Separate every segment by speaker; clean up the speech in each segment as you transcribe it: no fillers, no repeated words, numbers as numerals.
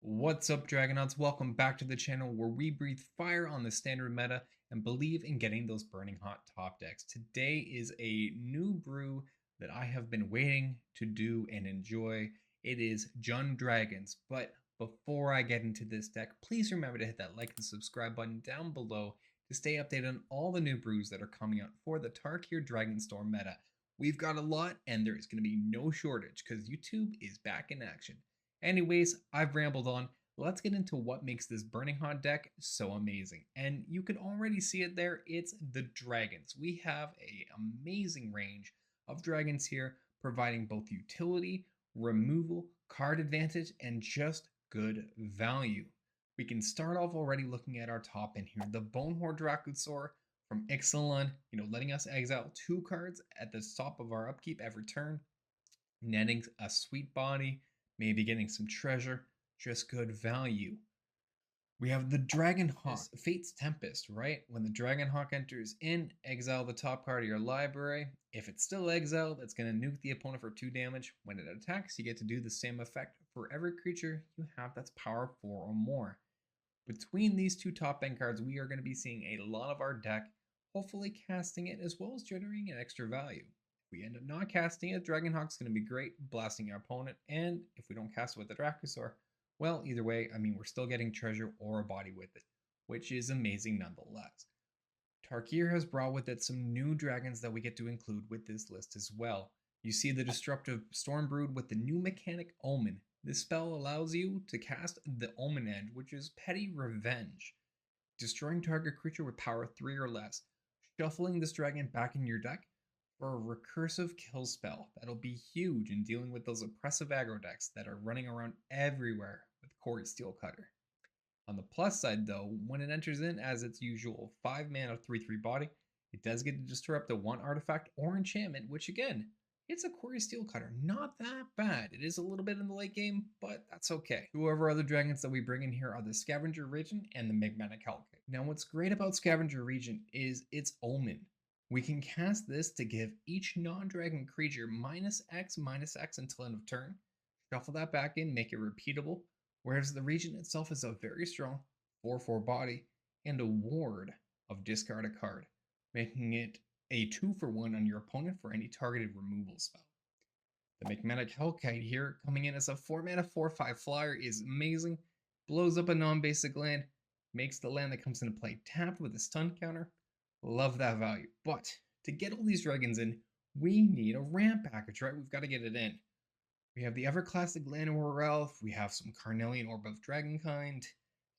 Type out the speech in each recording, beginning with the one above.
Speaker 1: What's up, Dragonauts? Welcome back to the channel where we breathe fire on the standard meta and believe in getting those burning hot top decks. Today is a new brew that I have been waiting to do and enjoy. It is JUND Dragons, but before I get into this deck, please remember to hit that like and subscribe button down below to stay updated on all the new brews that are coming out for the TARKIR Dragonstorm meta. We've got a lot and there is going to be no shortage because YouTube is back in action. Anyways, I've rambled on. Let's get into what makes this Burning Hot deck so amazing. And you can already see it there. It's the dragons. We have an amazing range of dragons here, providing both utility, removal, card advantage, and just good value. We can start off already looking at our top end here. The Bonehoard Dracosaur from Ixalan, letting us exile 2 cards at the top of our upkeep every turn, netting a sweet body, maybe getting some treasure, just good value. We have the Dragonhawk, Fate's Tempest, right? When the Dragonhawk enters in, exile the top card of your library. If it's still exiled, it's going to nuke the opponent for 2 damage. When it attacks, you get to do the same effect for every creature you have that's power 4 or more. Between these 2 top end cards, we are going to be seeing a lot of our deck, hopefully casting it as well as generating an extra value. If we end up not casting it, Dragonhawk's going to be great, blasting our opponent, and if we don't cast it with the Dracosaur, well, either way, we're still getting treasure or a body with it, which is amazing nonetheless. TARKIR has brought with it some new dragons that we get to include with this list as well. You see the Disruptive Stormbrood with the new mechanic Omen. This spell allows you to cast the Omen End, which is Petty Revenge, destroying target creature with power 3 or less, shuffling this dragon back in your deck for a recursive kill spell. That'll be huge in dealing with those oppressive aggro decks that are running around everywhere with Quarry Steelcutter. On the plus side though, when it enters in as its usual 5 mana 3/3 body, it does get to disrupt a 1 artifact or enchantment, which again, it's a Quarry Steelcutter. Not that bad. It is a little bit in the late game, but that's okay. 2 of our other dragons that we bring in here are the Scavenger Regent and the Magmatic Hellkite. Now what's great about Scavenger Regent is its Omen. We can cast this to give each non-dragon creature -X until end of turn, shuffle that back in, make it repeatable, whereas the Regent itself is a very strong 4/4 body and a ward of discard a card, making it a 2-for-1 on your opponent for any targeted removal spell. The Magmatic Hellkite here, coming in as a 4 mana 4/5 flyer, is amazing, blows up a non-basic land, makes the land that comes into play tapped with a stun counter. Love that value. But to get all these dragons in, we need a ramp package, right? We've got to get it in. We have the ever classic Llanowar Elf, we have some Carnelian Orb of Dragonkind.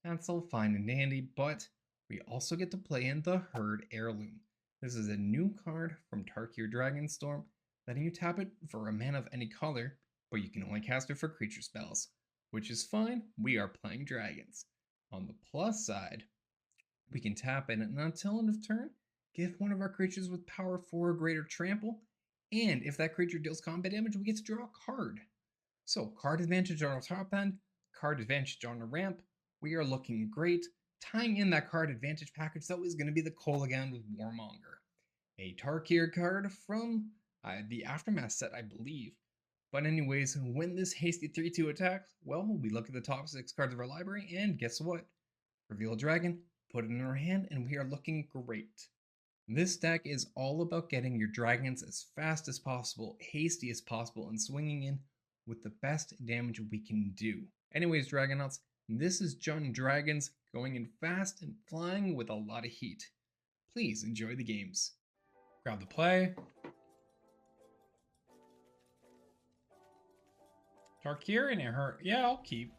Speaker 1: That's all fine and dandy, but we also get to play in the Herd Heirloom. This is a new card from TARKIR Dragonstorm, letting you tap it for a mana of any color, but you can only cast it for creature spells, which is fine. We are playing dragons. On the plus side, we can tap in and until end of turn, give one of our creatures with power 4 or greater trample, and if that creature deals combat damage, we get to draw a card. So card advantage on our top end, card advantage on the ramp. We are looking great. Tying in that card advantage package though is going to be the Kolaghan with Warmonger, a TARKIR card from the Aftermath set, I believe. But anyways, when this hasty 3/2 attacks, well, we look at the top 6 cards of our library, and guess what? Reveal a dragon, put it in our hand, and we are looking great. This deck is all about getting your dragons as fast as possible, hasty as possible, and swinging in with the best damage we can do. Anyways, Dragonauts, this is JUND Dragons going in fast and flying with a lot of heat. Please enjoy the games. Grab the play. TARKIR and her. Yeah, I'll keep.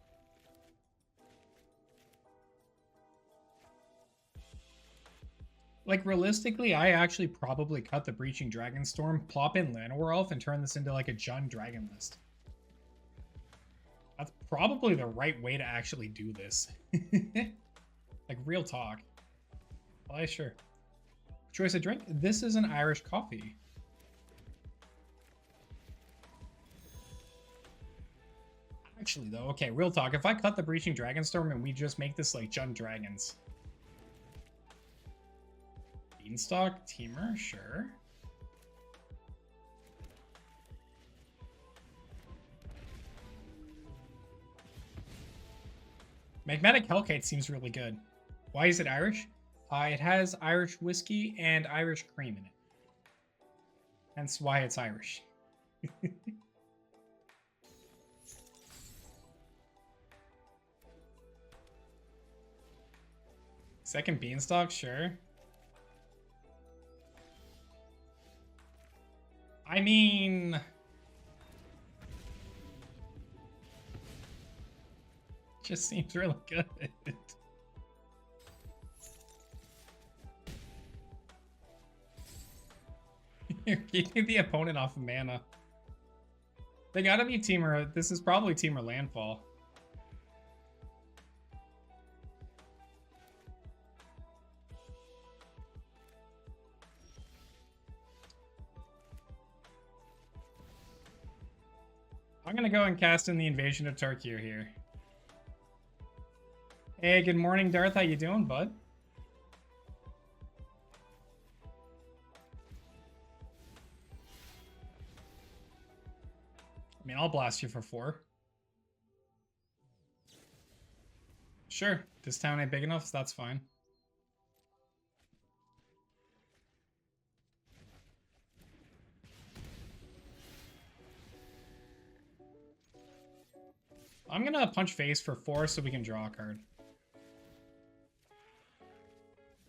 Speaker 1: Like, realistically, I actually probably cut the Breaching Dragonstorm, plop in Llanowar Elf, and turn this into like a JUND Dragon list. That's probably the right way to actually do this. Like, real talk. Well, yeah, sure. Choice of drink? This is an Irish coffee. Actually, though, okay, real talk. If I cut the Breaching Dragonstorm and we just make this like JUND Dragons. Beanstalk, Temur, sure.
Speaker 2: Magmatic Hellkite seems really good. Why is it Irish? It has Irish whiskey and Irish cream in it. Hence why it's Irish. Second Beanstalk, sure. I mean... just seems really good. You're keeping the opponent off of mana. They gotta be Temur. This is probably Temur Landfall. I'm gonna go and cast in the Invasion of Tarkir here. Hey, good morning, Darth. How you doing, bud? I mean, I'll blast you for 4. Sure. This town ain't big enough, so that's fine. I'm gonna punch face for 4 so we can draw a card.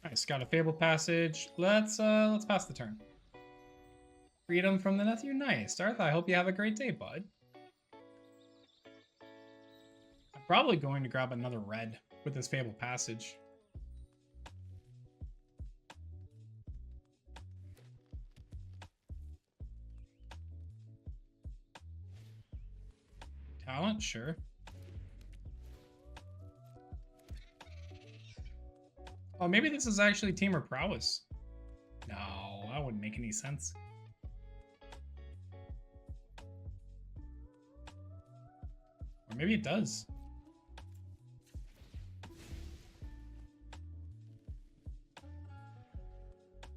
Speaker 2: Nice, got a Fable Passage. Let's pass the turn. Freedom from the nephew. Nice. Darth, I hope you have a great day, bud. I'm probably going to grab another red with this Fable Passage. Talent, sure. Oh, maybe this is actually Temur Prowess. No, that wouldn't make any sense. Or maybe it does.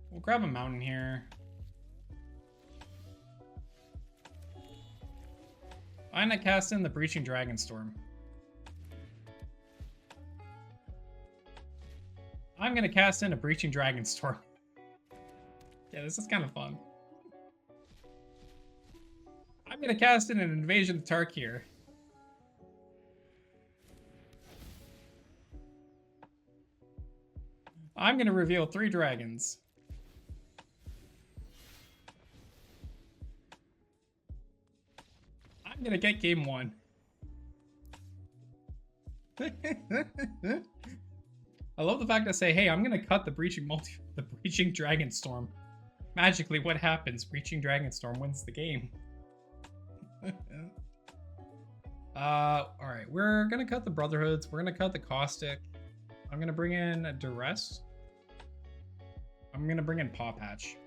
Speaker 2: We'll grab a mountain here. I'm gonna cast in the Breaching Dragonstorm. I'm gonna cast in a Breaching Dragonstorm. Yeah, this is kind of fun. I'm gonna cast in an Invasion of Tarkir. I'm gonna reveal 3 dragons. I'm gonna get game 1. I love the fact that say, hey, I'm gonna cut the Breaching Dragonstorm. Magically, what happens? Breaching Dragonstorm wins the game. Alright, we're gonna cut the Brotherhoods, we're gonna cut the Caustic. I'm gonna bring in Duress. I'm gonna bring in Paw Patch.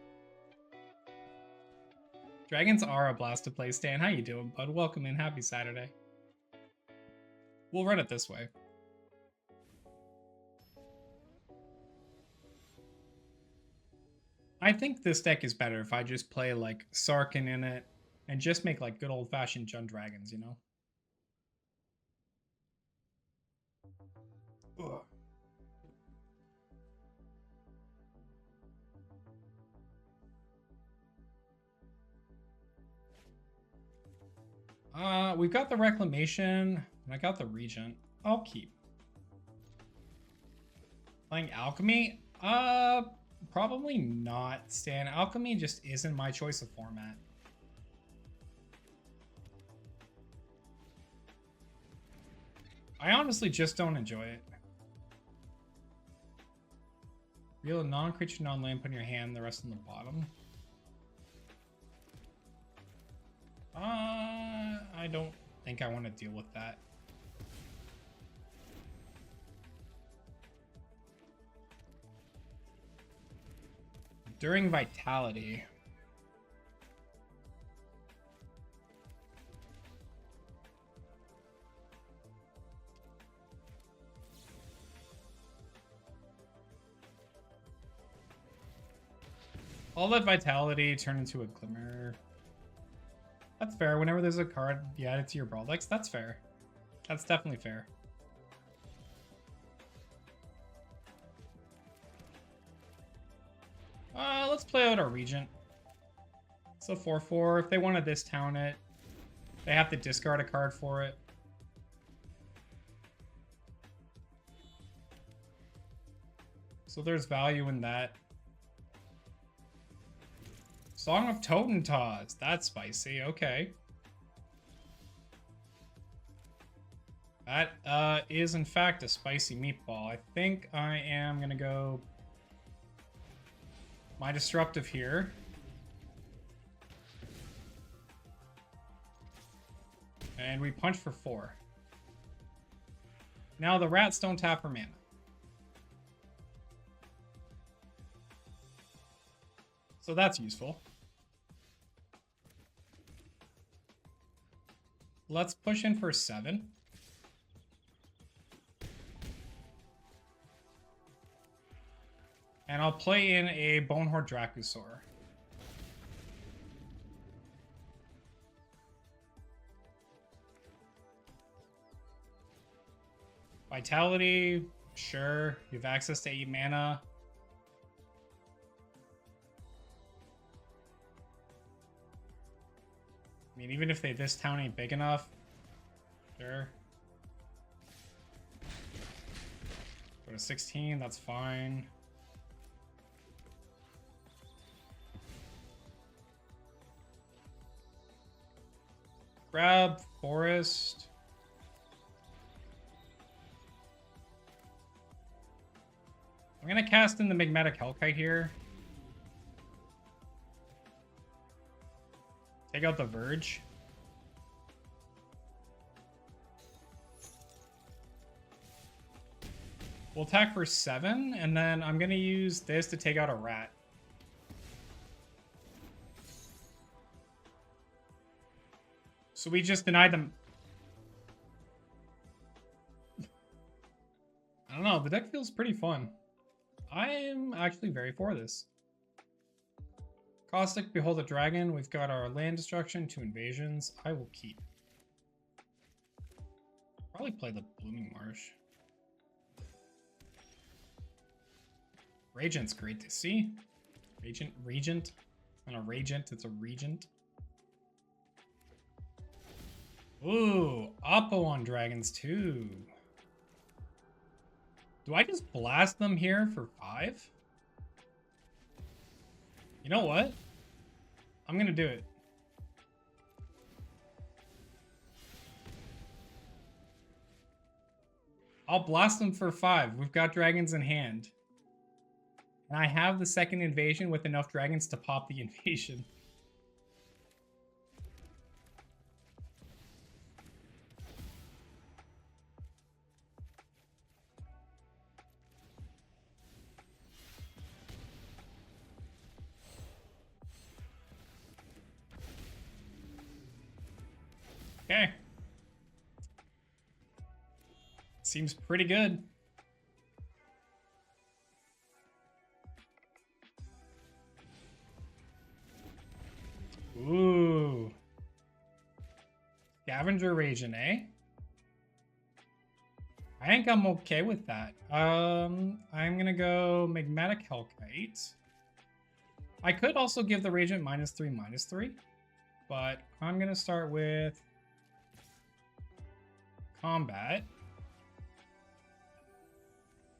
Speaker 2: Dragons are a blast to play. Stan, how you doing, bud? Welcome in. Happy Saturday. We'll run it this way. I think this deck is better if I just play like Sarkhan in it and just make like good old-fashioned Jund dragons, you know? Ugh. We've got the Reclamation, and I got the Regent. I'll keep. Playing Alchemy? Probably not, Stan. Alchemy just isn't my choice of format. I honestly just don't enjoy it. Real non-creature, non-land, put in your hand, the rest on the bottom. I don't think I want to deal with that. During Vitality. I'll let Vitality turn into a Glimmer. That's fair. Whenever there's a card, you add it to your Brawl decks. That's fair. That's definitely fair. Let's play out our Regent. It's a 4/4. If they want to this town it, they have to discard a card for it. So there's value in that. Song of Totentas. That's spicy. Okay. That is in fact a spicy meatball. I think I am gonna go my disruptive here. And we punch for 4. Now the rats don't tap for mana. So that's useful. Let's push in for 7. And I'll play in a Bonehoard Dracosaur. Vitality, sure. You have access to 8 mana. I mean, even if this town ain't big enough, sure. Go to 16, that's fine. Grab Forest. I'm gonna cast in the Magmatic Hellkite here. Take out the Verge. We'll attack for 7, and then I'm gonna use this to take out a rat. So we just denied them. I don't know, the deck feels pretty fun. I am actually very for this. Caustic, Behold the Dragon. We've got our land destruction, 2 invasions. I will keep. Probably play the Blooming Marsh. Regent's great to see. Regent. And a Regent, it's a Regent. Ooh, Oppo on dragons too. Do I just blast them here for 5? You know what? I'm gonna do it. I'll blast them for 5. We've got dragons in hand. And I have the second invasion with enough dragons to pop the invasion. Okay. Seems pretty good. Ooh. Scavenger Raging, eh? I think I'm okay with that. I'm gonna go Magmatic Hellkite. I could also give the Raging -3/-3, but I'm gonna start with combat.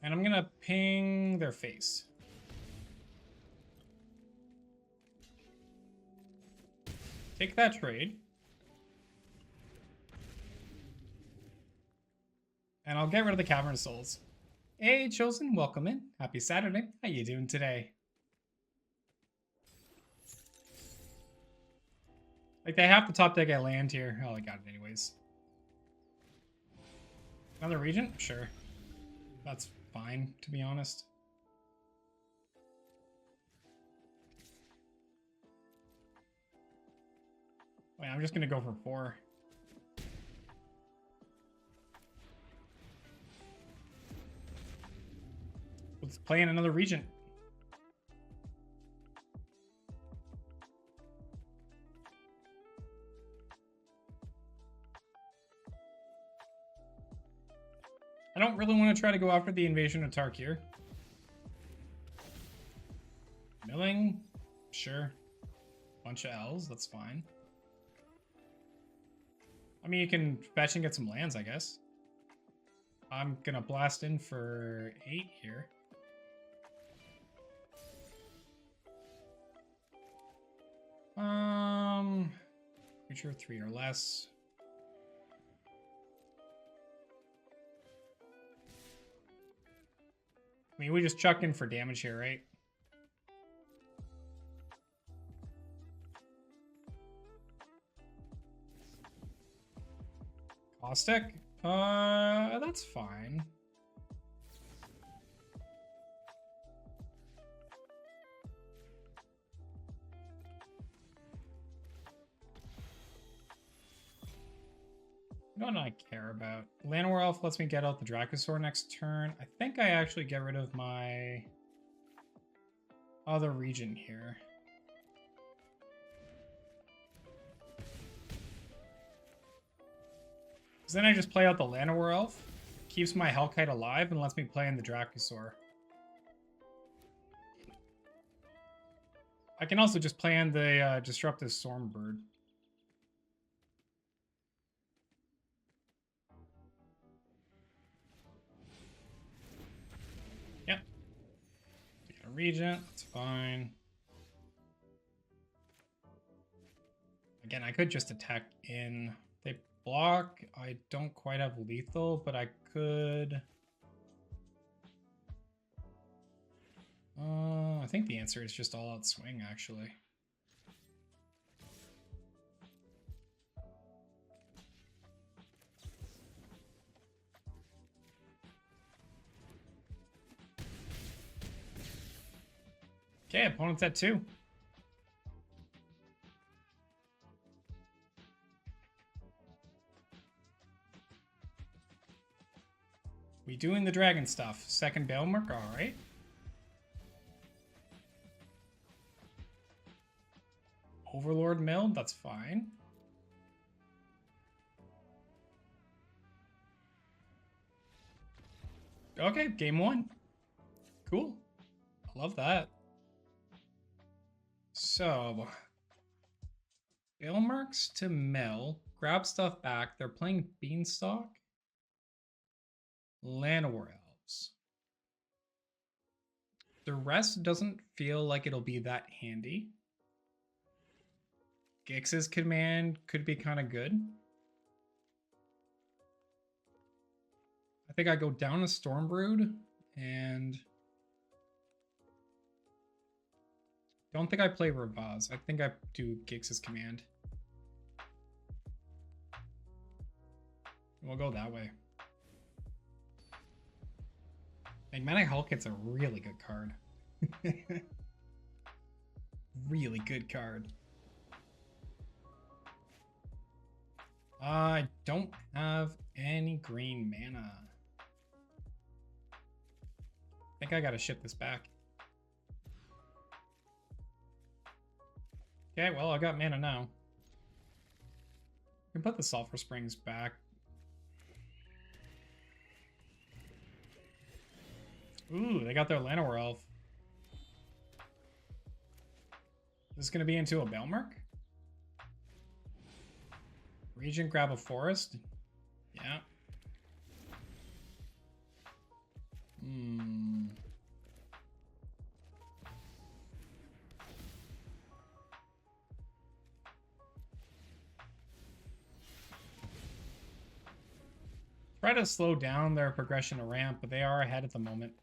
Speaker 2: And I'm gonna ping their face. Take that trade. And I'll get rid of the Cavern Souls. Hey, Chosen, welcome in. Happy Saturday. How you doing today? Like, they have to top deck a land here. Oh, I got it anyways. Another Regent? Sure. That's fine, to be honest. Wait, I'm just gonna go for 4. Let's play in another Regent. I don't really want to try to go after the invasion of Tarkir. Milling? Sure. Bunch of L's, that's fine. I mean, you can fetch and get some lands, I guess. I'm gonna blast in for 8 here. Creature 3 or less. I mean, we just chuck in for damage here, right? Caustic? That's fine. What do I care about? Llanowar Elf lets me get out the Dracosaur next turn. I think I actually get rid of my other region here. Because then I just play out the Llanowar Elf, keeps my Hellkite alive, and lets me play in the Dracosaur. I can also just play in the Disruptive Stormbird. Yep. Got a Regent, that's fine. Again, I could just attack in. They block. I don't quite have lethal, but I could... I think the answer is just all out swing, actually. Okay, opponent's at 2. We doing the dragon stuff. Second Bailmark, alright. Overlord milled, that's fine. Okay, game 1. Cool. I love that. So, Bailmarks to mill, grab stuff back. They're playing Beanstalk. Llanowar Elves. The rest doesn't feel like it'll be that handy. Gix's command could be kind of good. I think I go down a Stormbrood and don't think I play Ravaz. I think I do Gix's command. We'll go that way. Magmatic Hellkite's a really good card. Really good card. I don't have any green mana. I think I gotta ship this back. Okay, well, I got mana now. We can put the Sulphur Springs back. Ooh, they got their Llanowar Elf. Is this gonna be into a Bailmark? Regent, grab a forest. Yeah. Try to slow down their progression to ramp, but they are ahead at the moment.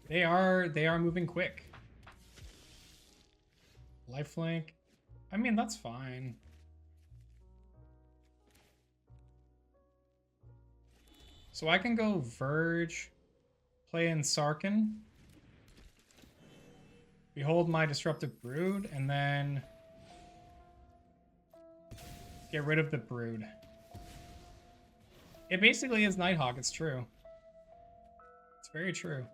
Speaker 2: They are moving quick. Lifelink. I mean, that's fine. So I can go Verge, play in Sarkhan, behold my Disruptive Brood, and then get rid of the Brood. It basically is Nighthawk, it's true. It's very true.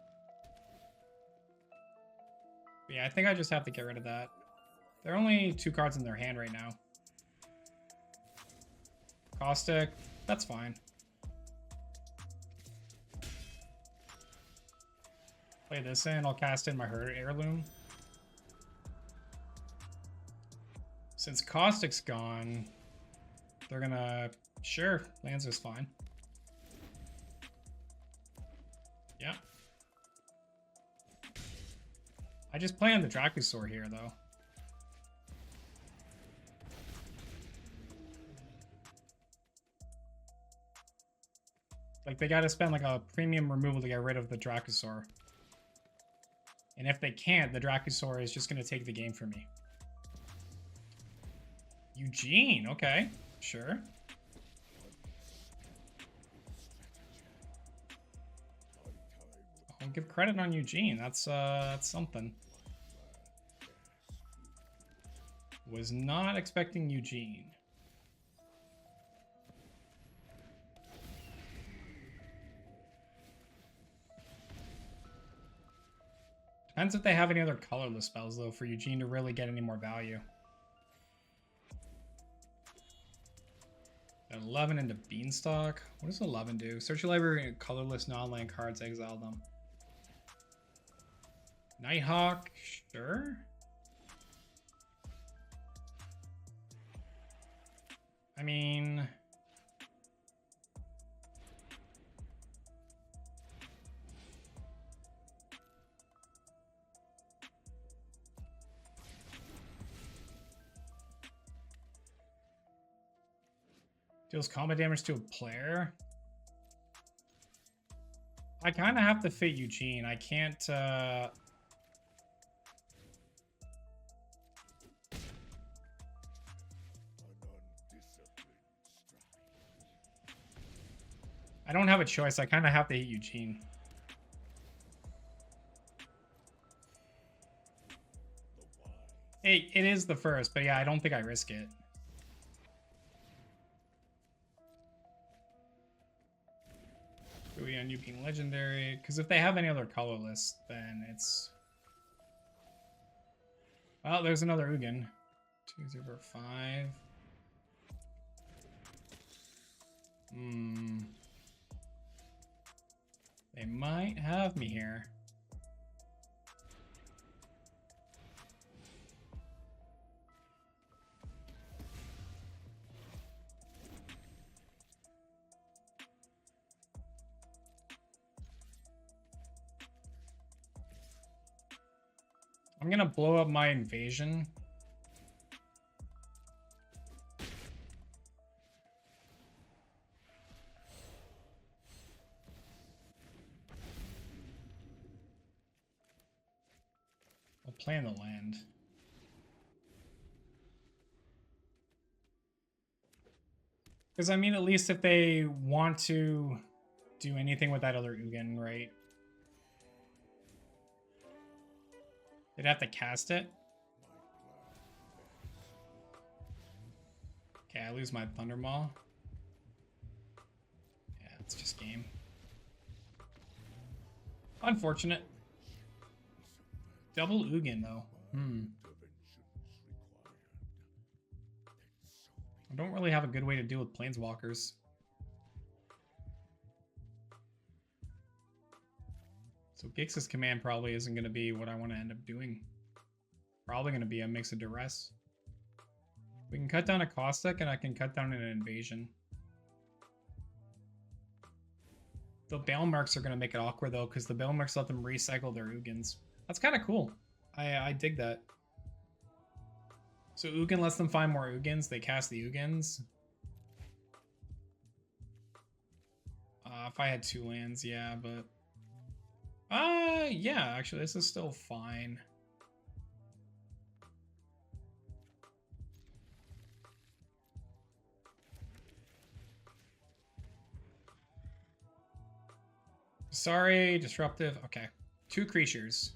Speaker 2: But yeah, I think I just have to get rid of that. There are only 2 cards in their hand right now. Caustic, that's fine. Play this in. I'll cast in my Heirloom. Since Caustic's gone, they're gonna... Sure, Lancer's fine. Yeah. I just play on the Dracosaur here, though. Like, they gotta spend, like, a premium removal to get rid of the Dracosaur. And if they can't, the Dracosaur is just gonna take the game from me. Eugene, okay, sure. I'll give credit on Eugene. That's something. Was not expecting Eugene. Depends if they have any other colorless spells, though, for Eugene to really get any more value. Got 11 into Beanstalk. What does 11 do? Search your library, colorless non-land cards, exile them. Nighthawk, sure. I mean... Deals combat damage to a player. I kind of have to fit Eugene. I can't... I don't have a choice. I kind of have to hit Eugene. It is the first, but yeah, I don't think I risk it. On you being legendary, because if they have any other colorless, then it's... Well, there's another Ugin. 2/5. They might have me here. I'm gonna blow up my invasion. I'll play in the land. Because I mean, at least if they want to do anything with that other Ugin, right? They'd have to cast it. Okay, I lose my Thundermaw. Yeah, it's just game. Unfortunate. Double Ugin, though. I don't really have a good way to deal with Planeswalkers. So Gix's command probably isn't going to be what I want to end up doing. Probably going to be a mix of duress. We can cut down a Caustic and I can cut down an invasion. The Bailmarks are going to make it awkward though, because the Bailmarks let them recycle their Ugins. That's kind of cool. I dig that. So Ugin lets them find more Ugins. They cast the Ugins. If I had 2 lands, yeah, but... yeah, actually, this is still fine. Sorry, disruptive. Okay. 2 creatures.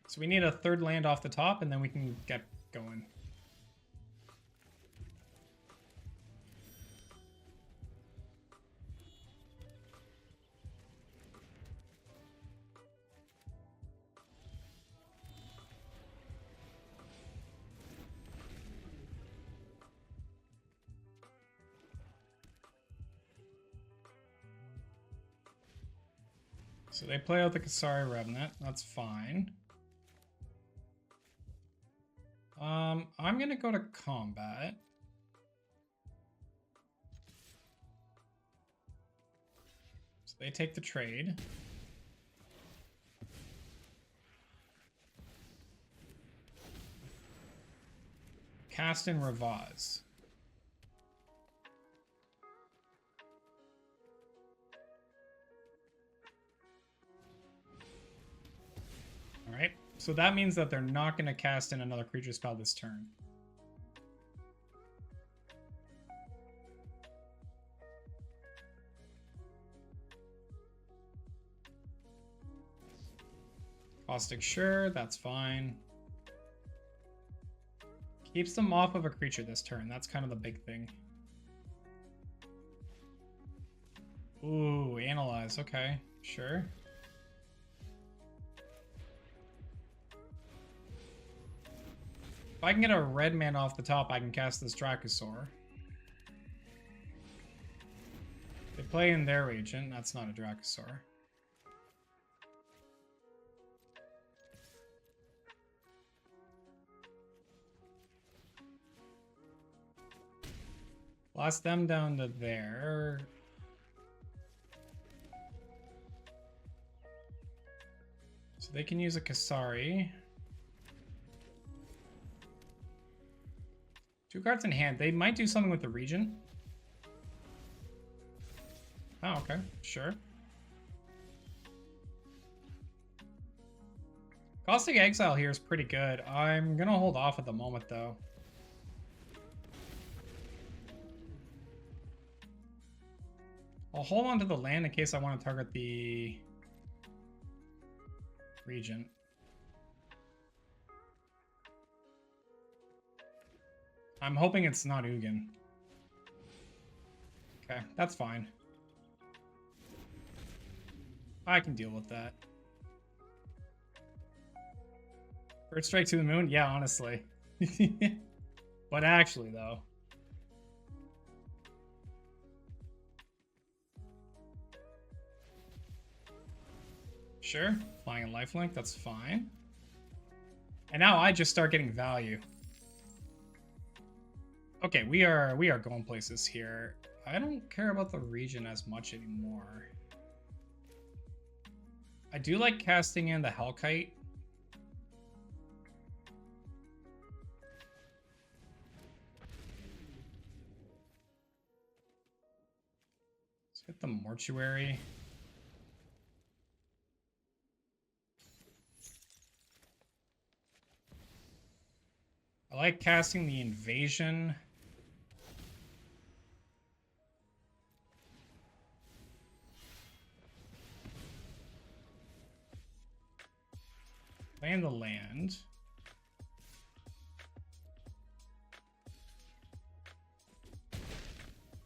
Speaker 2: So we need a 3rd land off the top, and then we can get going. So they play out the Kasari Revenant. That's fine. I'm gonna go to combat. So they take the trade. Cast and Revise. Alright, so that means that they're not going to cast in another creature spell this turn. Caustic, sure, that's fine. Keeps them off of a creature this turn. That's kind of the big thing. Ooh, Analyze. Okay, sure. If I can get a red man off the top, I can cast this Dracosaur. They play in their agent. That's not a Dracosaur. Blast them down to there. So they can use a Kasari. 2 cards in hand. They might do something with the Regent. Oh, okay. Sure. Caustic Exile here is pretty good. I'm gonna hold off at the moment, though. I'll hold on to the land in case I want to target the Regent. I'm hoping it's not Ugin. Okay, that's fine. I can deal with that. First strike to the moon? Yeah, honestly. But actually, though. Sure, flying and lifelink, that's fine. And now I just start getting value. Okay, we are going places here. I don't care about the region as much anymore. I do like casting in the Hellkite. Let's hit the Mortuary. I like casting the Invasion. Land the land.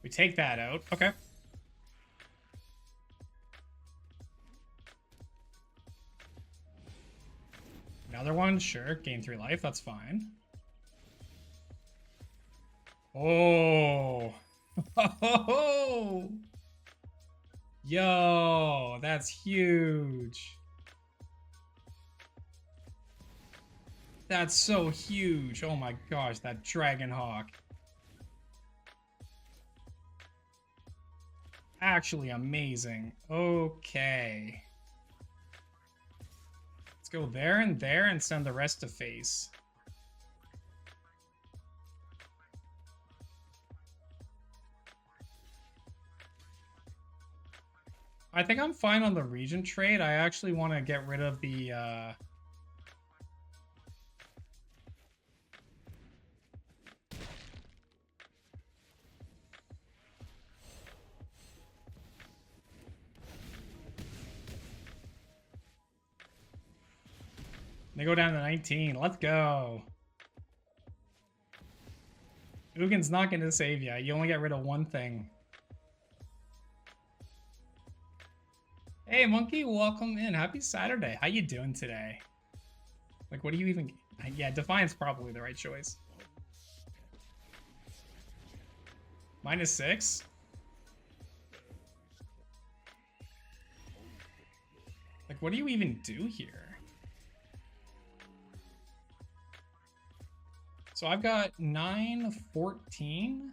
Speaker 2: We take that out. Okay. Another one, sure. Gain 3 life, that's fine. Oh. Yo, that's huge. That's so huge. Oh my gosh, that Dragon Hawk. Actually amazing. Okay. Let's go there and send the rest to face. I think I'm fine on the Regent trade. I actually want to get rid of the They go down to 19. Let's go. Ugin's not going to save you. You only get rid of one thing. Hey, Monkey, welcome in. Happy Saturday. How you doing today? Like, what do you even... Yeah, Defiant's probably the right choice. -6? Like, what do you even do here? So I've got 9, 14.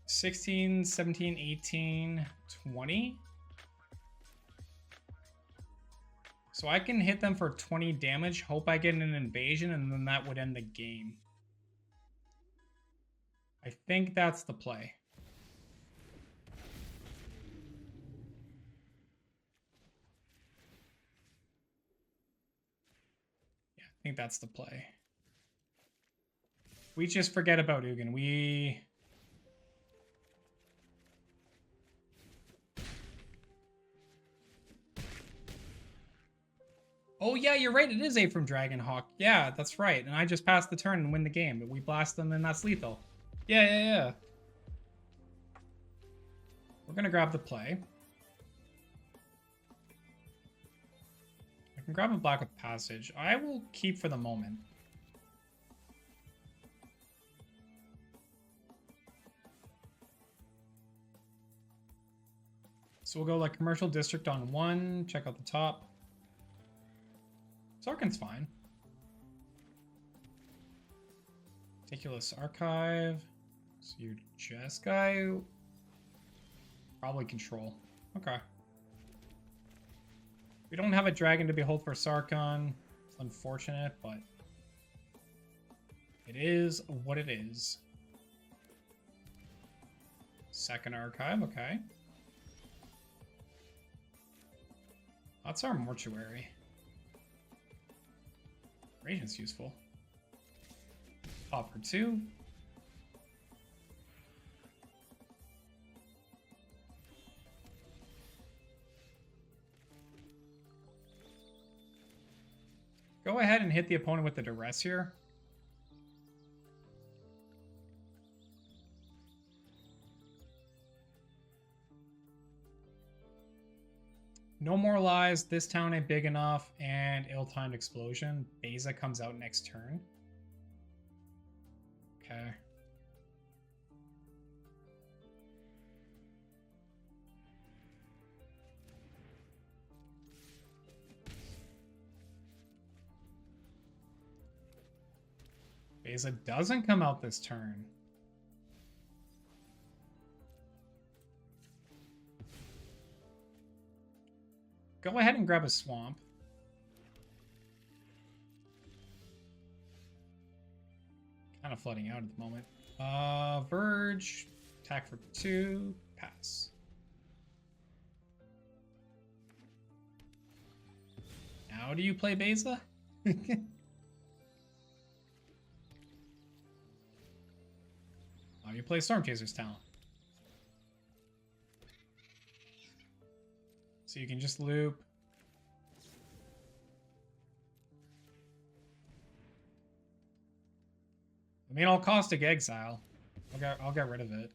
Speaker 2: 16, 17, 18, 20. So I can hit them for 20 damage, hope I get an invasion, and then that would end the game. I think that's the play. Yeah, I think that's the play. We just forget about Ugin. Oh yeah, you're right. It is A from Dragonhawk. Yeah, that's right. And I just passed the turn and win the game. But we blast them and that's lethal. Yeah. We're gonna grab the play. I can grab a black with passage. I will keep for the moment. So we'll go like commercial district on 1. Check out the top. Sarkhan's fine. Meticulous Archive. So your Jeskai. Probably control. Okay. We don't have a dragon to behold for Sarkhan. It's unfortunate, but it is what it is. Second Archive, okay. That's our mortuary. Radiant's useful. Pop for 2. Go ahead and hit the opponent with the duress here. No more lies. This town ain't big enough, and ill-timed explosion. Beza comes out next turn. Okay. Beza doesn't come out this turn. Go ahead and grab a swamp. Kind of flooding out at the moment. Verge. Attack for 2. Pass. Now do you play Beza? Oh, you play Storm Chaser's talent. So you can just loop. I mean, I'll caustic exile. I'll get rid of it.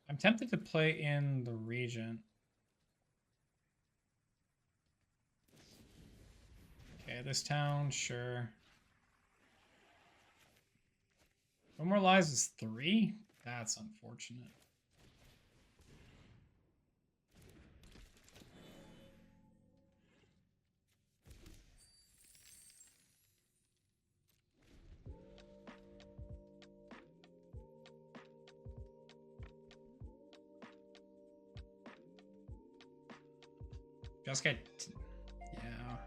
Speaker 2: I'm tempted to play in the Regent. Okay, this town, sure. No more lies is 3? That's unfortunate. Jeskai, yeah.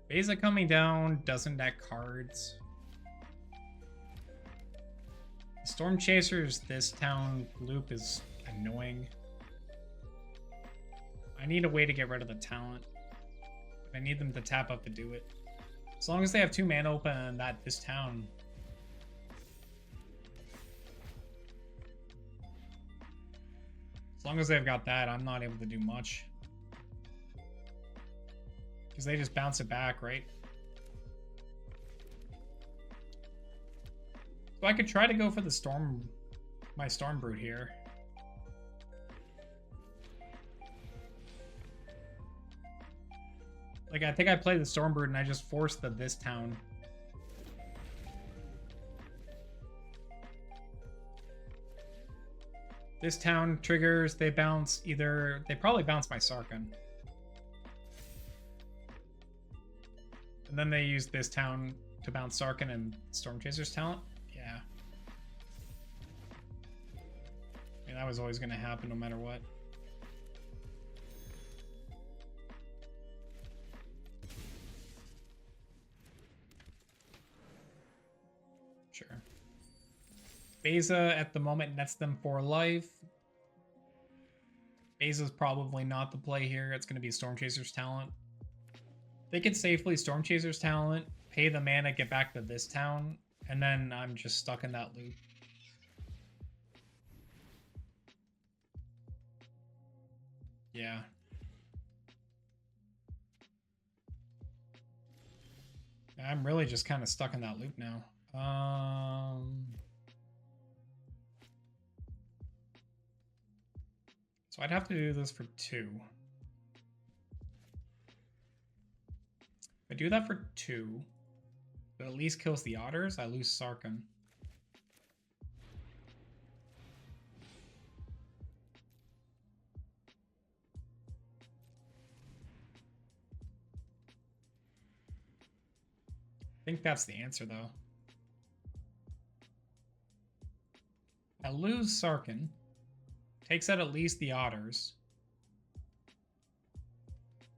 Speaker 2: Beza coming down doesn't deck cards. Storm Chasers, this town loop is annoying. I need a way to get rid of the talent. I need them to tap up to do it. As long as they have 2 mana open and that this town. As long as they've got that, I'm not able to do much. Because they just bounce it back, right? So I could try to go for the my Storm Brute here. Like, I think I played the Storm Brute and I just forced this town This town triggers, they bounce either... They probably bounce my Sarkhan. And then they use this town to bounce Sarkhan and Stormchaser's talent. Yeah. I mean, that was always going to happen no matter what. Sure. Beza at the moment nets them 4 life. Beza's probably not the play here. It's going to be Stormchaser's talent. They could safely Stormchaser's talent, pay the mana, get back to this town, and then I'm just stuck in that loop. Yeah. I'm really just kind of stuck in that loop now. So I'd have to do this for 2. If I do that for 2, but at least kills the otters, I lose Sarkhan. I think that's the answer, though. I lose Sarkhan. Takes out at least the otters.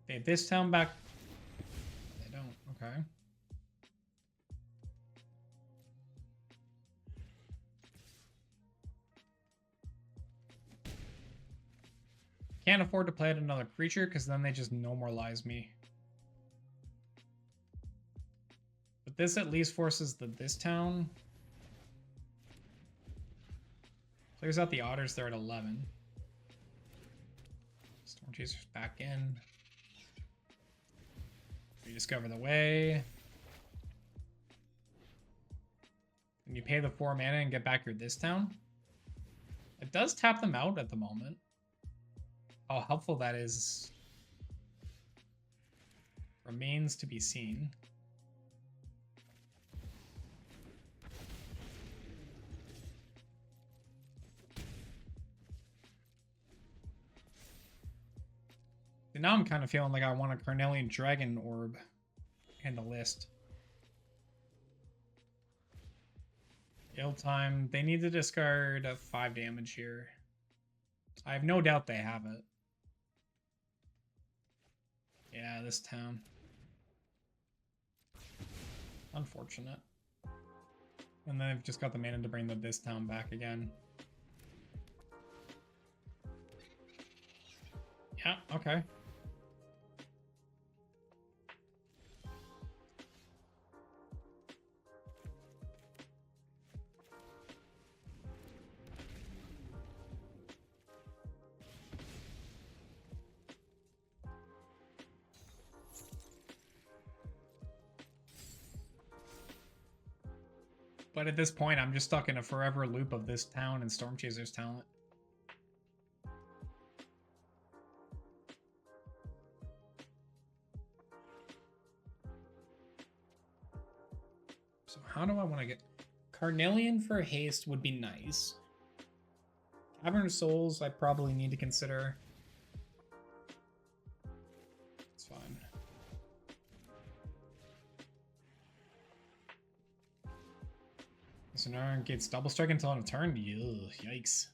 Speaker 2: They have this town back. They don't. Okay. Can't afford to play out another creature because then they just no more lies me. But this at least forces this town. Clears out the otters, they're at 11. Stormchaser's back in. Rediscover the way. And you pay the 4 mana and get back your this town. It does tap them out at the moment. How helpful that is remains to be seen. And now I'm kind of feeling like I want a Carnelian Dragon Orb in the list. Ill time. They need to discard 5 damage here. I have no doubt they have it. Yeah, this town. Unfortunate. And then they've just got the mana to bring this town back again. Yeah, okay. But at this point, I'm just stuck in a forever loop of this town and Stormchaser's talent. So how do I want to get... Carnelian for haste would be nice. Cavern of Souls, I probably need to consider. It's fine. So now it gets double strike until on a turn. Ugh, yikes.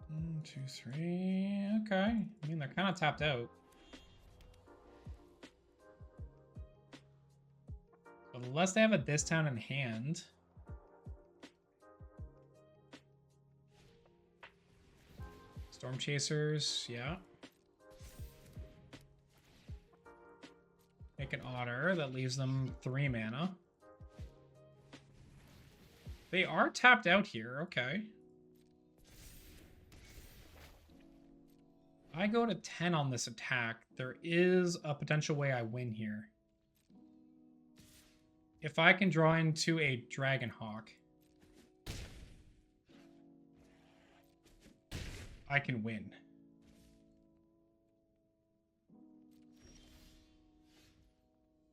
Speaker 2: 1, 2, 3. Okay. I mean, they're kind of tapped out. But unless they have a this town in hand. Stormchasers, yeah. Make an otter that leaves them 3 mana. They are tapped out here, okay. I go to 10 on this attack. There is a potential way I win here. If I can draw into a Dragonhawk, I can win.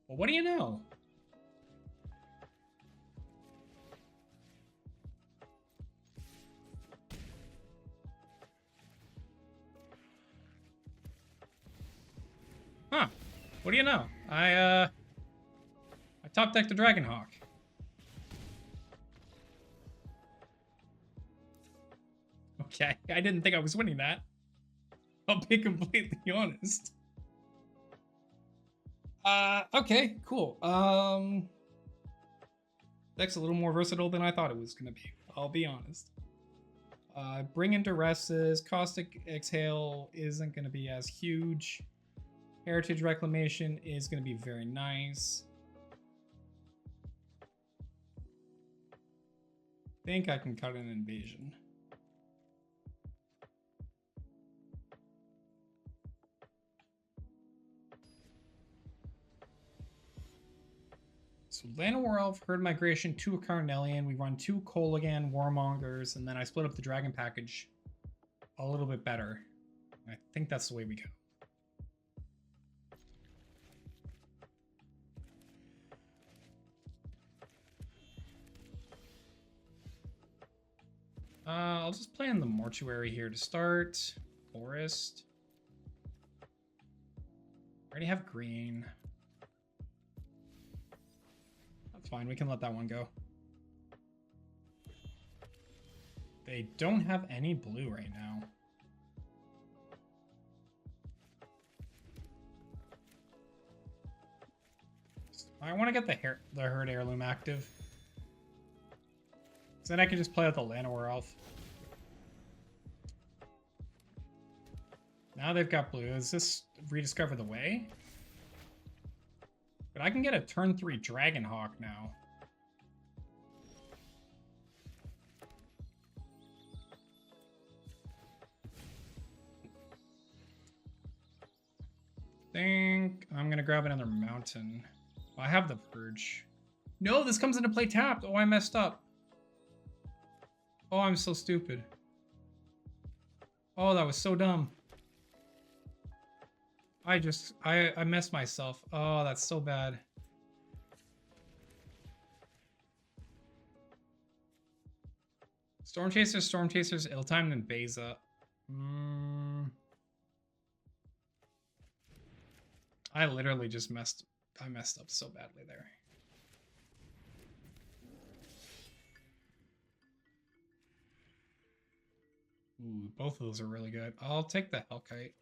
Speaker 2: Well, what do you know? Huh. What do you know? I top decked the Dragonhawk. Okay, I didn't think I was winning that. I'll be completely honest. Okay, cool. Deck's a little more versatile than I thought it was gonna be. I'll be honest. Bring in Duresses. Caustic Exhale isn't gonna be as huge. Heritage Reclamation is gonna be very nice. Think I can cut an Invasion. So Llanowar Elf, Herd Migration, 2 Carnelian. We run 2 Kolaghan, Warmongers, and then I split up the Dragon package a little bit better. I think that's the way we go. I'll just play in the Mortuary here to start. Forest. Already have green. That's fine, we can let that one go. They don't have any blue right now. I want to get the Herd Heirloom active. So then I can just play with the Llanowar Elf. Now they've got blue. Is this Rediscover the Way? But I can get a turn 3 Dragonhawk now. Think I'm gonna grab another mountain. I have the Purge. No, this comes into play tapped. Oh, I messed up. Oh, I'm so stupid. Oh, that was so dumb. I messed myself. Oh, that's so bad. Storm Chasers, Ill-Timed, and Beza. I literally just messed up so badly there. Ooh, both of those are really good. I'll take the Hellkite.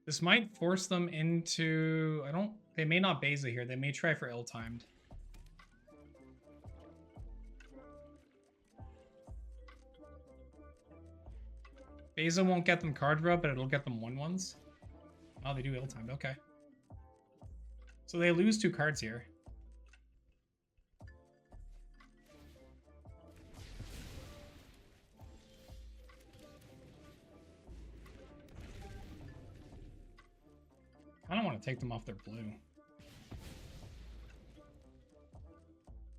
Speaker 2: This might force them into... They may not Beza here. They may try for Ill-Timed. Beza won't get them card draw, but it'll get them 1/1s. Oh, they do Ill-Timed. Okay. So they lose 2 cards here. I don't want to take them off their blue.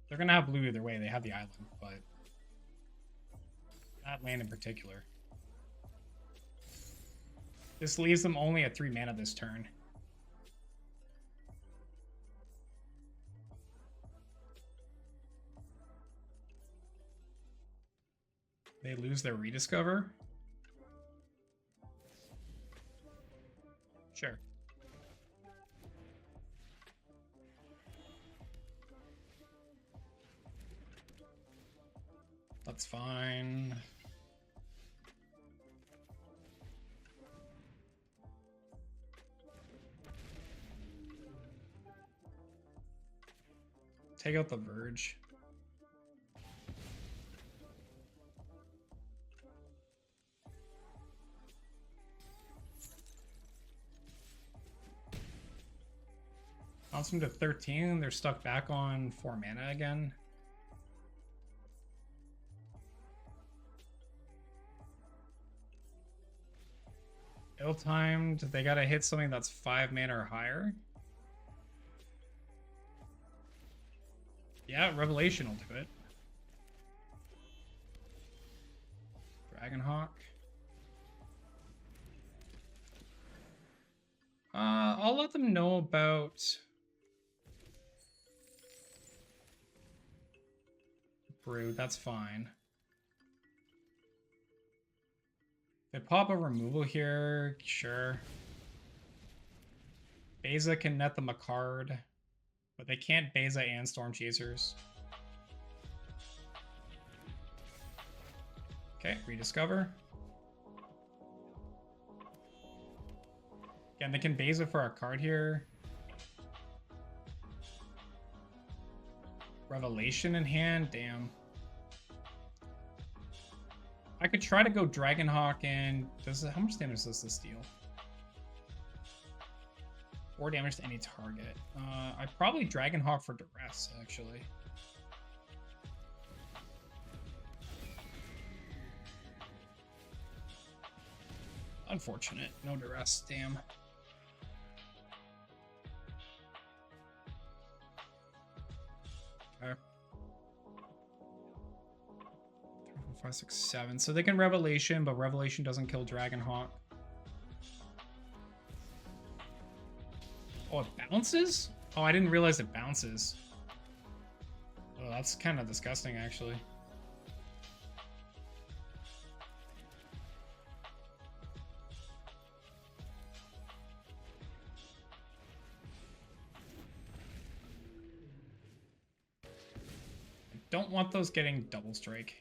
Speaker 2: They're going to have blue either way. They have the island, but that land in particular. This leaves them only at 3 mana this turn. They lose their Rediscover. Sure. That's fine. Take out the Verge. Bounce them to 13. They're stuck back on 4 mana again. Ill-Timed. They gotta hit something that's 5 mana or higher. Yeah, Revelation will do it. Dragonhawk. I'll let them know about Brood. That's fine. They pop a removal here, sure. Beza can net them a card, but they can't Beza and Storm Chasers. Okay, rediscover. Again, they can Beza for a card here. Revelation in hand, damn. I could try to go Dragonhawk and how much damage does this deal? 4 damage to any target. I'd probably Dragonhawk for duress, actually. Unfortunate, no duress, damn. 5, 6, 7. So they can Revelation, but Revelation doesn't kill Dragonhawk. Oh, it bounces? Oh, I didn't realize it bounces. Oh, that's kind of disgusting, actually. I don't want those getting double strike.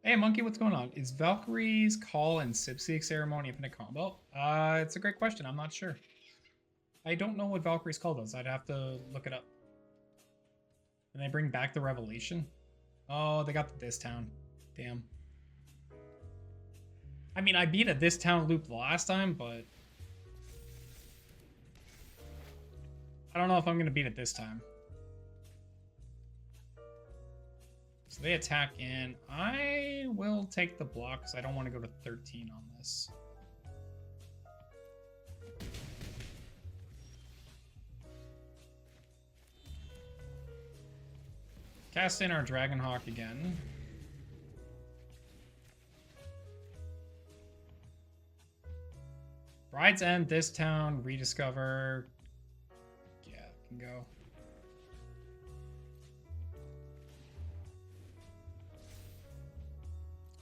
Speaker 2: Hey, Monkey, what's going on? Is Valkyrie's Call and Sipseek Ceremony infinite combo? It's a great question. I'm not sure. I don't know what Valkyrie's Call does. I'd have to look it up. And they bring back the Revelation? Oh, they got this town. Damn. I mean, I beat a this town loop the last time, but I don't know if I'm going to beat it this time. So they attack in. I will take the block because I don't want to go to 13 on this. Cast in our Dragonhawk again. Bride's End, this town, rediscover. Yeah, can go.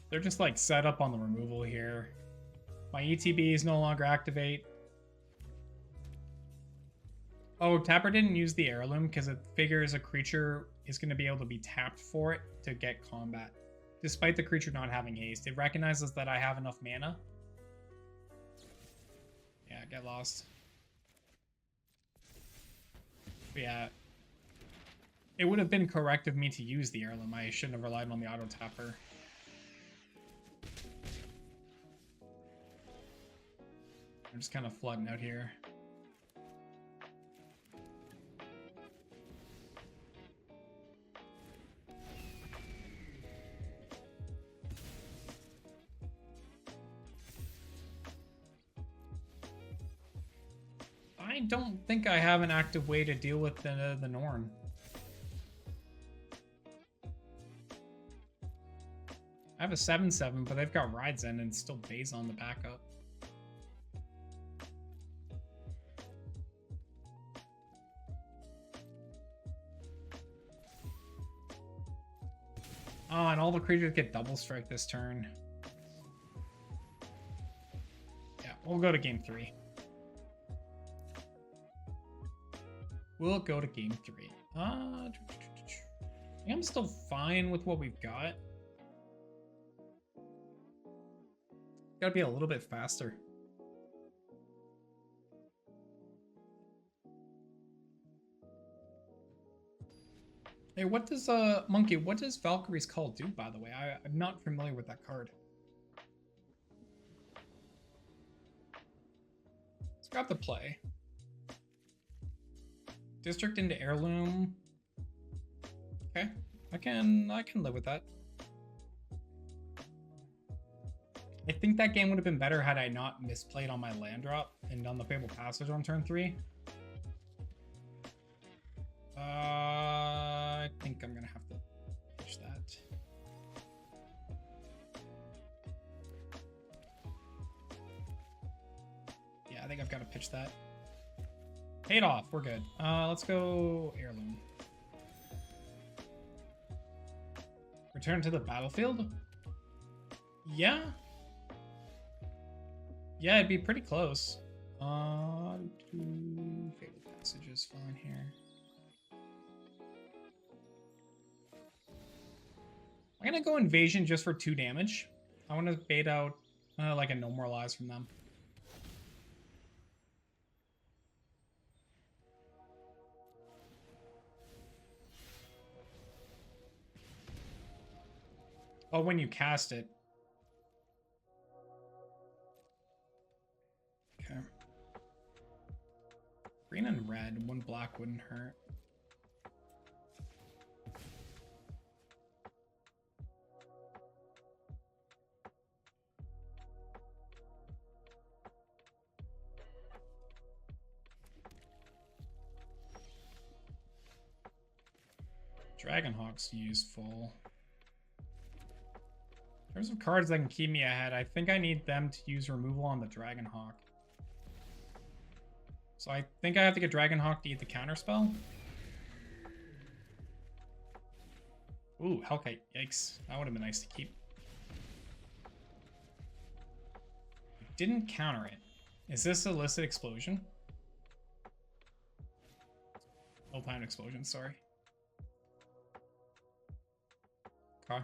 Speaker 2: They're just like set up on the removal here. My ETBs no longer activate. Oh, Tapper didn't use the heirloom because it figures a creature is going to be able to be tapped for it to get combat. Despite the creature not having haste. It recognizes that I have enough mana. Yeah, get lost. But yeah. It would have been correct of me to use the heirloom. I shouldn't have relied on the auto tapper. I'm just kind of flooding out here. I don't think I have an active way to deal with the Norn. I have a 7/7, but they've got Rides in and still Baze on the backup. Oh, and all the creatures get double strike this turn. Yeah, we'll go to game 3. We'll go to game 3. I'm still fine with what we've got. Gotta be a little bit faster. Hey, what does Monkey, what does Valkyrie's Call do, by the way? I'm not familiar with that card. Let's grab the play. District into Heirloom. Okay. I can live with that. I think that game would have been better had I not misplayed on my land drop and done the Fable Passage on turn 3. I think I'm gonna have to pitch that. Yeah, I think I've got to pitch that. Paid off. We're good. Let's go Heirloom. Return to the battlefield? Yeah. Yeah, it'd be pretty close. Fatal Passage is fine here. I'm gonna go Invasion just for 2 damage. I want to bait out like a No More Lies from them. Oh, when you cast it. Okay. Green and red. 1 black wouldn't hurt. Dragonhawk's useful. In terms of cards that can keep me ahead, I think I need them to use removal on the Dragonhawk. So I think I have to get Dragonhawk to eat the counterspell. Ooh, Hellkite. Yikes. That would have been nice to keep. It didn't counter it. Is this Illicit Explosion? Ill-timed Explosion, sorry. Okay.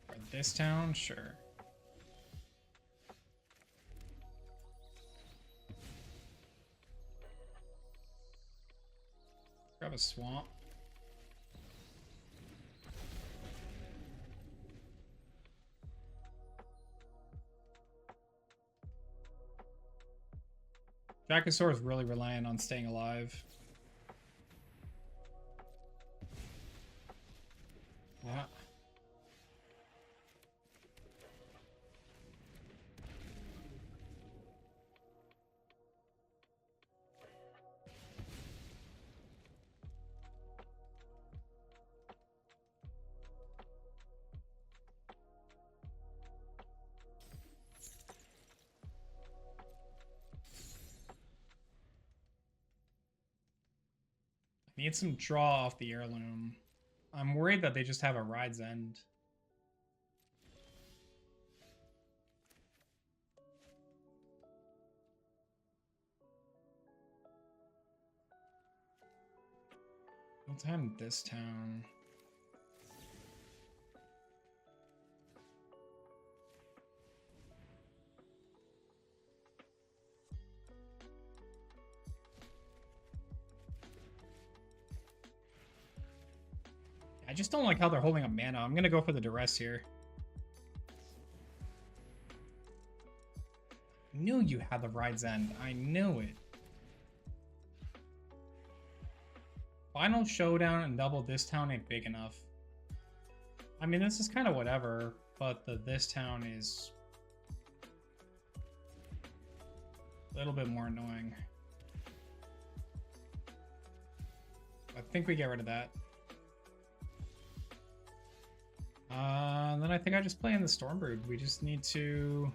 Speaker 2: For this town, sure. Grab a swamp. Dracosaur is really reliant on staying alive. Yeah. Need some draw off the heirloom. I'm worried that they just have a Ride's End. What time this town? I just don't like how they're holding up mana. I'm gonna go for the duress here. I knew you had the Ride's End. I knew it. Final Showdown and double this town ain't big enough. I mean, this is kind of whatever, but this town is a little bit more annoying. I think we get rid of that. Then I think I just play in the Stormbrood. We just need to...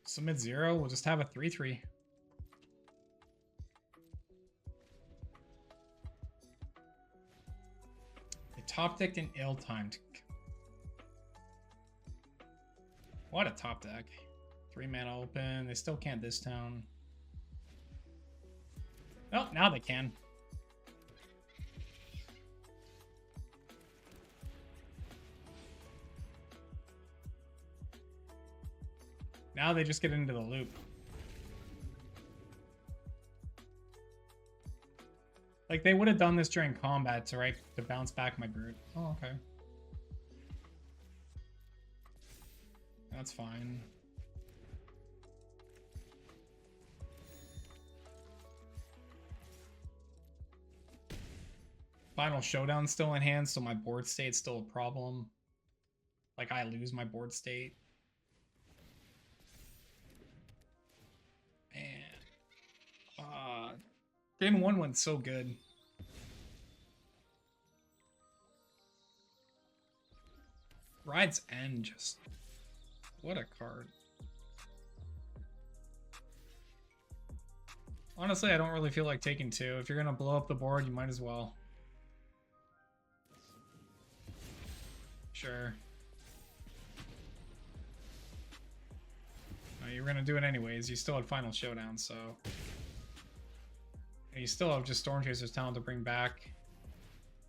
Speaker 2: submit 0. We'll just have a 3/3. They top decked an ill-timed. What a top deck. 3 mana open. They still can't this town. Oh, now they can. Now they just get into the loop. Like, they would have done this during combat to bounce back my brute. Oh, okay. That's fine. Final Showdown still in hand, so my board state's still a problem. Like, I lose my board state. Man. Game 1 went so good. Ride's End, just... what a card. Honestly, I don't really feel like taking 2. If you're gonna blow up the board, you might as well. Sure. No, you were gonna do it anyways. You still had Final Showdown, so... And you still have just Storm Chaser's talent to bring back.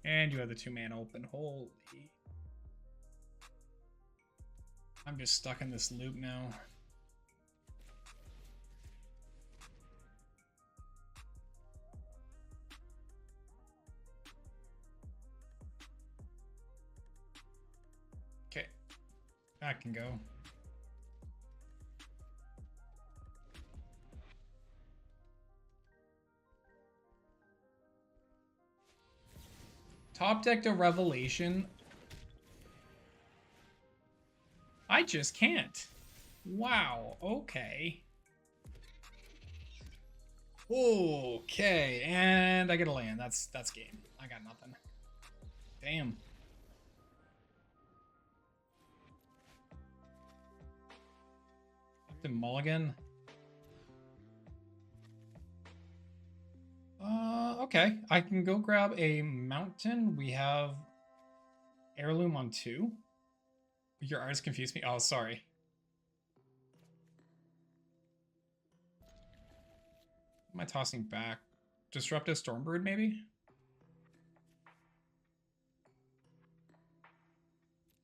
Speaker 2: And you have the 2-mana open. Holy... I'm just stuck in this loop now. Okay. That can go. Top deck to Revelation. I just can't. Wow, okay. Okay, and I get a land. That's game. I got nothing. Damn. The mulligan. Okay. I can go grab a mountain. We have heirloom on 2. Your artist confused me. Oh, sorry. What am I tossing back? Disruptive Stormbird, maybe?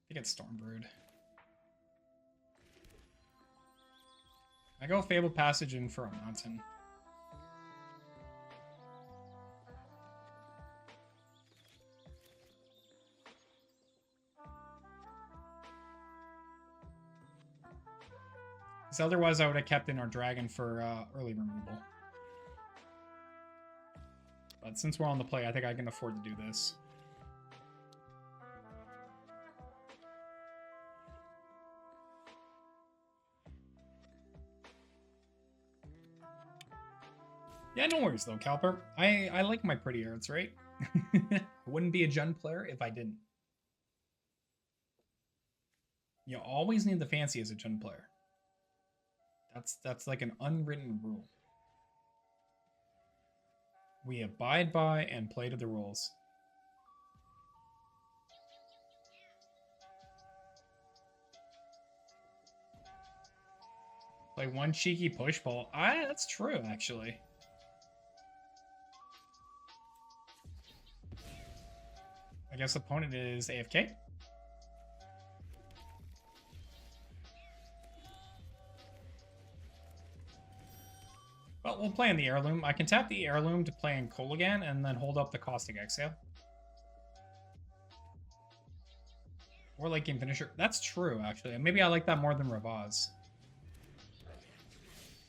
Speaker 2: I think it's Stormbird. I go Fabled Passage in for a mountain. Because otherwise I would have kept in our dragon for early removal. But since we're on the play, I think I can afford to do this. Yeah, no worries though, Calper. I like my pretty arts, right? I wouldn't be a Jund player if I didn't. You always need the fancy as a Jund player. That's like an unwritten rule. We abide by and play to the rules. Play one cheeky push ball. That's true, actually. I guess opponent is AFK. Well, we'll play in the heirloom. I can tap the heirloom to play in Kolaghan and then hold up the Caustic Exhale. Or late game finisher. That's true, actually. Maybe I like that more than Ravaz.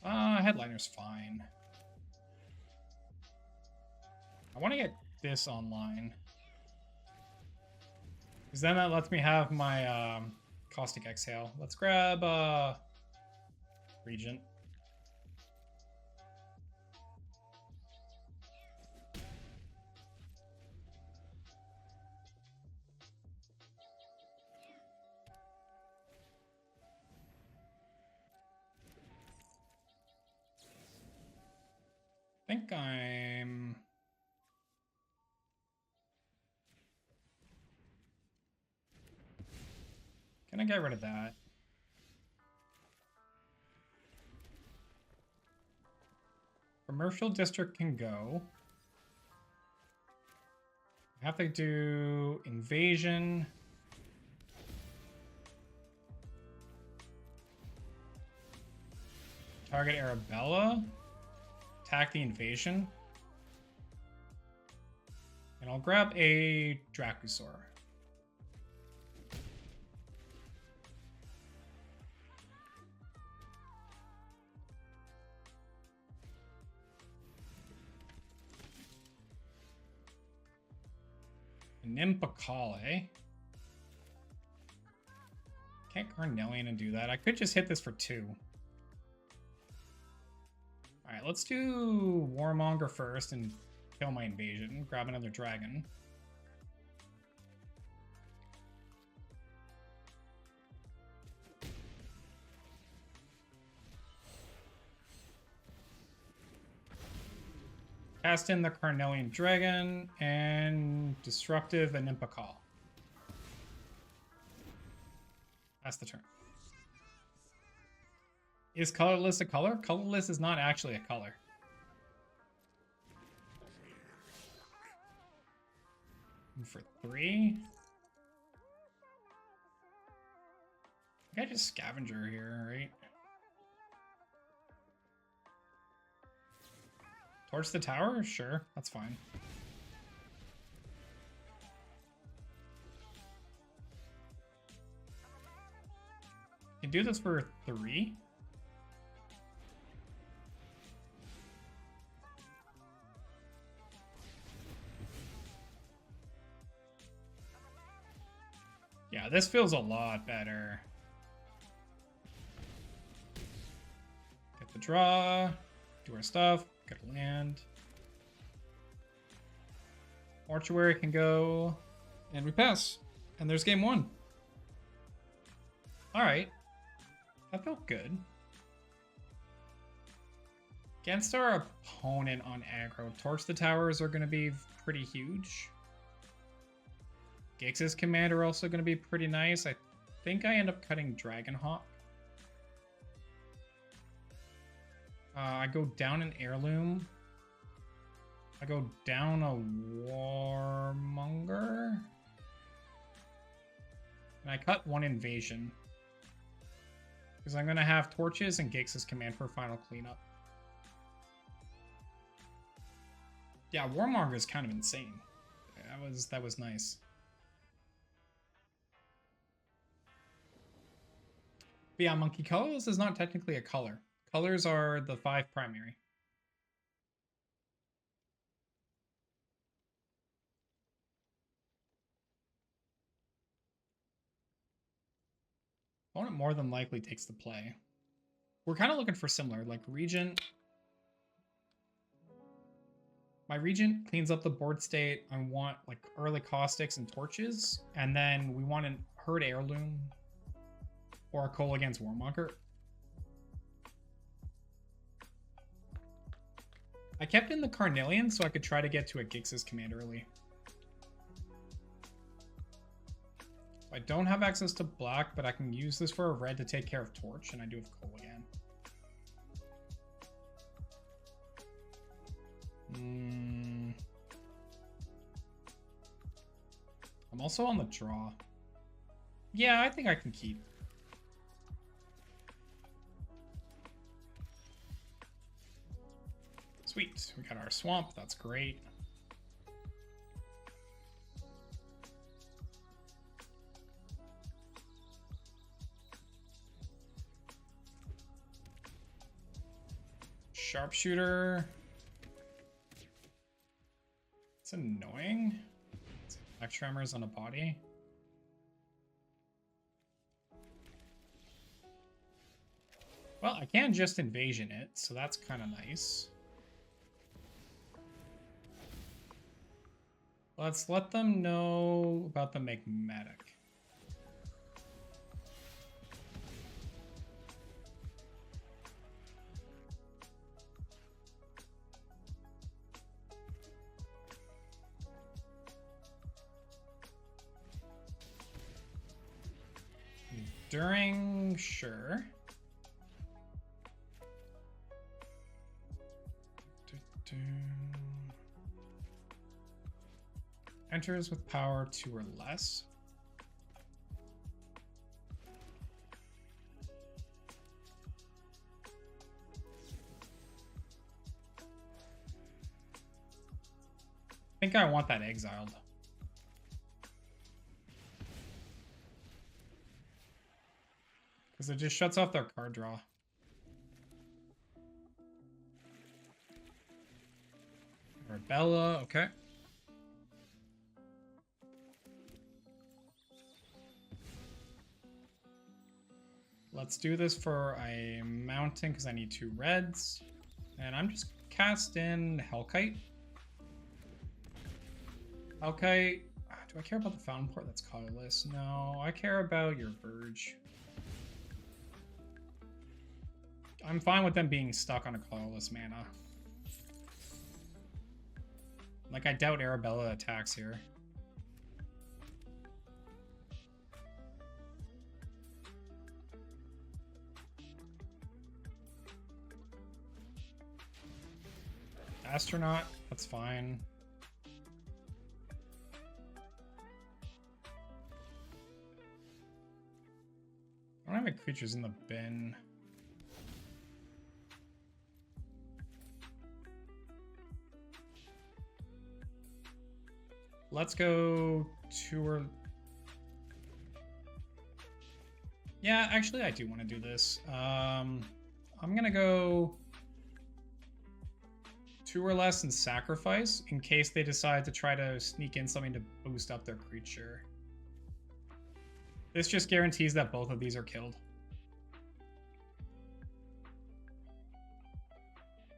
Speaker 2: Headliner's fine. I want to get this online. Because then that lets me have my Caustic Exhale. Let's grab Regent. I think I'm... Can I get rid of that? Commercial district can go. I have to do invasion. Target Arabella. Attack the invasion. And I'll grab a Dracosaur. Nimpakale. Can't Carnelian and do that. I could just hit this for 2. Alright, let's do Warmonger first and kill my invasion. Grab another dragon. Cast in the Carnelian Dragon and Disruptive and Impa Call. That's the turn. Is colorless a color? Colorless is not actually a color. For 3. I think I just Scavenger here, right? Torch the tower? Sure, that's fine. Can do this for 3. Yeah, this feels a lot better. Get the draw, do our stuff, get a land. Mortuary can go, and we pass. And there's game 1. Alright. That felt good. Against our opponent on aggro, Torch the Towers are going to be pretty huge. Gix's command are also going to be pretty nice. I think I end up cutting Dragonhawk. I go down an Heirloom. I go down a Warmonger. And I cut 1 Invasion. Because I'm going to have Torches and Gix's command for final cleanup. Yeah, Warmonger is kind of insane. That was nice. But yeah, Monkey Colors is not technically a color. Colors are the 5 primary. Opponent more than likely takes the play. We're kind of looking for similar, like Regent. My Regent cleans up the board state. I want like early Caustics and Torches, and then we want a Herd Heirloom or a Cole against Warmonger. I kept in the Carnelian so I could try to get to a Gix's command early. I don't have access to black, but I can use this for a red to take care of Torch, and I do have Cole again. I'm also on the draw. Yeah, I think I can keep. Sweet, we got our swamp, that's great. Sharpshooter. It's annoying. It's like tremors on a body. Well, I can just invasion it, so that's kind of nice. Let's let them know about the Magmatic. During, sure. Enters with power 2 or less. I think I want that exiled. Because it just shuts off their card draw. Arbella, okay. Let's do this for a mountain because I need 2 reds. And I'm just casting Hellkite. Hellkite. Do I care about the Fountain Port? That's colorless. No, I care about your Verge. I'm fine with them being stuck on a colorless mana. Like, I doubt Arabella attacks here. Astronaut, that's fine. I don't have any creatures in the bin. Let's go tour. Yeah, actually, I do want to do this. I'm gonna go 2 or less and sacrifice in case they decide to try to sneak in something to boost up their creature. This just guarantees that both of these are killed.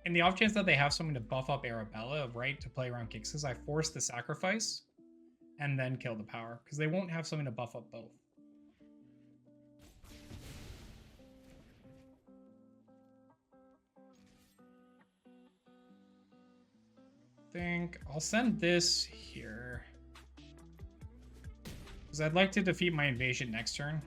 Speaker 2: In the off chance that they have something to buff up Arabella, right, to play around Gixes, I force the sacrifice and then kill the power, because they won't have something to buff up both. I'll send this here, because I'd like to defeat my invasion next turn.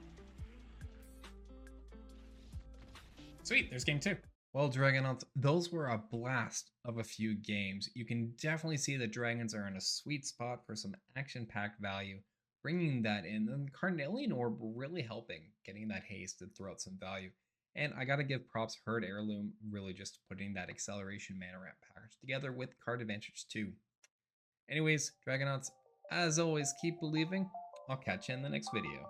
Speaker 2: Sweet, there's game 2.
Speaker 1: Well, Dragonauts, those were a blast of a few games. You can definitely see that Dragons are in a sweet spot for some action-packed value, bringing that in. And Carnelian Orb really helping, getting that haste and throw out some value. And I gotta give props, Herd Heirloom really just putting that acceleration mana ramp package together with card advantage too. Anyways, Dragonauts, as always, keep believing. I'll catch you in the next video.